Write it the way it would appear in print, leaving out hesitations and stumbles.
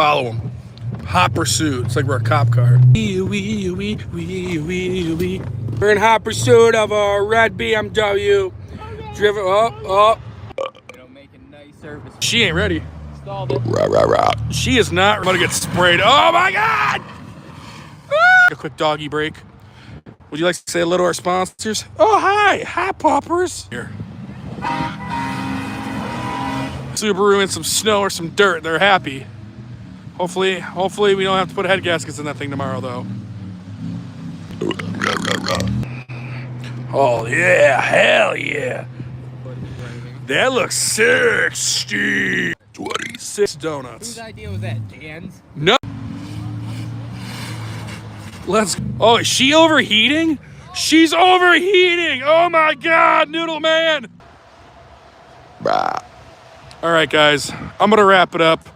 follow him. Hot pursuit. It's like we're a cop car. We're in hot pursuit of a red BMW. Driven up. Making nice service. She ain't ready. Stalled it. She is not going to get sprayed. Oh my God! A quick doggy break. Would you like to say hello to our sponsors? Oh, hi poppers. Here. Subaru in some snow or some dirt. They're happy. Hopefully we don't have to put head gaskets in that thing tomorrow, though. Oh yeah, hell yeah. That looks 60. 26 donuts. Whose idea was that? Dan's? No. Oh, is she overheating? She's overheating. Oh my God, Noodle Man. All right, guys, I'm gonna wrap it up.